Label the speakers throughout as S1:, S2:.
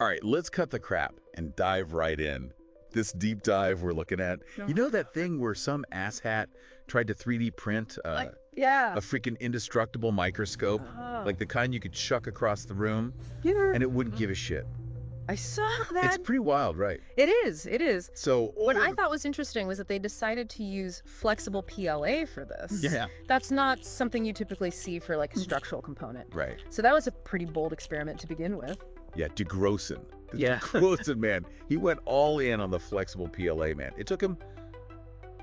S1: All right, let's cut the crap and dive right in. This deep dive we're looking at. You know that thing where some asshat tried to 3D print
S2: Yeah.
S1: a freaking indestructible microscope, like the kind you could chuck across the room, and it wouldn't give a shit.
S2: I saw that.
S1: It's pretty wild, right?
S2: It is. It is.
S1: So
S2: What I thought was interesting was that they decided to use flexible PLA for this.
S1: Yeah.
S2: That's not something you typically see for like a structural component.
S1: Right.
S2: So that was a pretty bold experiment to begin with.
S1: Yeah, DeGrossen.
S3: Yeah.
S1: DeGrossen, man. He went all in on the flexible PLA, man. It took him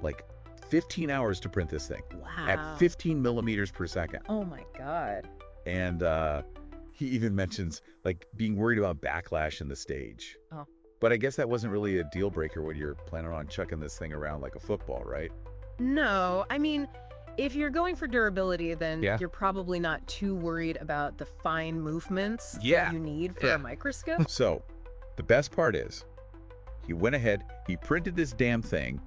S1: like 15 hours to print this thing
S2: Wow.
S1: at 15 millimeters per second.
S2: Oh my God.
S1: And he even mentions like being worried about backlash in the stage.
S2: Oh.
S1: But I guess that wasn't really a deal breaker when you're planning on chucking this thing around like a football, right?
S2: No, I mean, if you're going for durability, then
S1: Yeah.
S2: you're probably not too worried about the fine movements
S1: Yeah.
S2: that you need for
S1: Yeah.
S2: a microscope.
S1: So the best part is he went ahead, he printed this damn thing,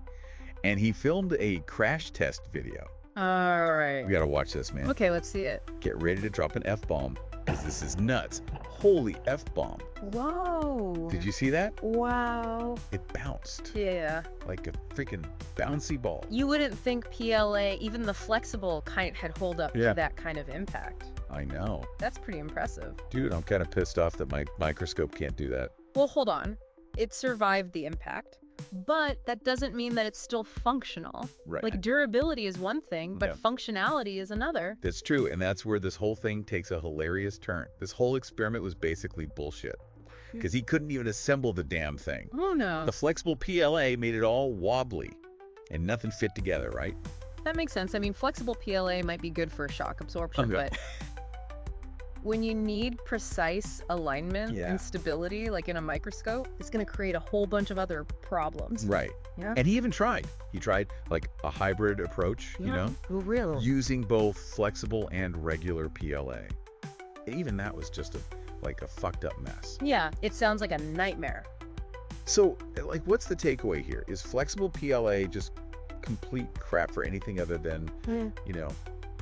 S1: and he filmed a crash test video.
S2: All right.
S1: We got to watch this, man.
S2: Okay, let's see it.
S1: Get ready to drop an F-bomb because this is nuts. Holy F-bomb.
S2: Whoa.
S1: Did you see that?
S2: Wow.
S1: It bounced
S2: Yeah.
S1: like a freaking bouncy ball.
S2: You wouldn't think PLA, even the flexible kind, had hold up
S1: Yeah.
S2: to that kind of impact.
S1: I know.
S2: That's pretty impressive.
S1: Dude, I'm kind of pissed off that my microscope can't do that.
S2: Well, hold on. It survived the impact, but that doesn't mean that it's still functional.
S1: Right.
S2: Like durability is one thing, but
S1: Yeah.
S2: functionality is another.
S1: That's true, and that's where this whole thing takes a hilarious turn. This whole experiment was basically bullshit because he couldn't even assemble the damn thing.
S2: Oh no.
S1: The flexible PLA made it all wobbly and nothing fit together, right?
S2: That makes sense. I mean, flexible PLA might be good for shock absorption,
S1: Okay.
S2: but when you need precise alignment
S1: Yeah.
S2: and stability, like in a microscope, it's going to create a whole bunch of other problems.
S1: Right.
S2: Yeah.
S1: And he even tried. He tried like a hybrid approach, you know,
S2: Oh, real.
S1: using both flexible and regular PLA. Even that was just like a fucked up mess.
S2: Yeah, it sounds like a nightmare.
S1: So, like, what's the takeaway here? Is flexible PLA just complete crap for anything other than, you know,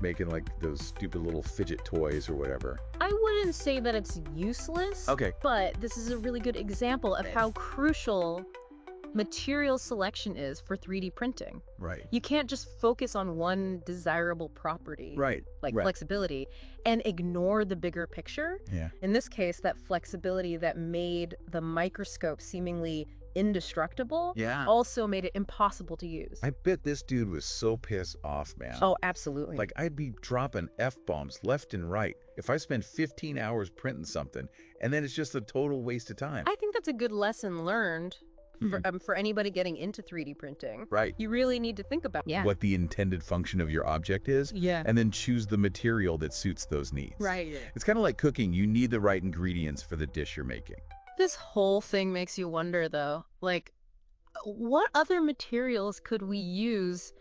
S1: making like those stupid little fidget toys or whatever?
S2: I wouldn't say that it's useless,
S1: Okay.
S2: but this is a really good example of how crucial material selection is for 3D printing.
S1: Right.
S2: You can't just focus on one desirable property,
S1: Right.
S2: like
S1: right.
S2: flexibility, and ignore the bigger picture.
S1: Yeah.
S2: In this case, that flexibility that made the microscope seemingly indestructible
S1: Yeah.
S2: also made it impossible to use.
S1: I bet this dude was so pissed off, man.
S2: Oh, absolutely.
S1: Like, I'd be dropping F-bombs left and right if I spend 15 hours printing something, and then it's just a total waste of time.
S2: I think that's a good lesson learned for anybody getting into 3D printing.
S1: Right.
S2: You really need to think about
S1: What the intended function of your object is,
S2: Yeah.
S1: and then choose the material that suits those needs.
S2: Right.
S1: It's kind of like cooking. You need the right ingredients for the dish you're making.
S2: This whole thing makes you wonder, though, like, what other materials could we use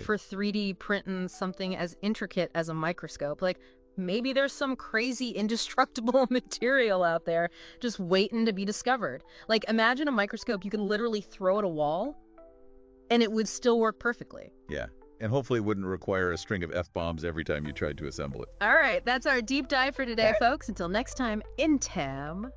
S2: for 3D printing something as intricate as a microscope? Like, maybe there's some crazy indestructible material out there just waiting to be discovered. Like, imagine a microscope you can literally throw at a wall and it would still work perfectly.
S1: Yeah. And hopefully it wouldn't require a string of F-bombs every time you tried to assemble it.
S2: All right, that's our deep dive for today, folks. Until next time, Intam.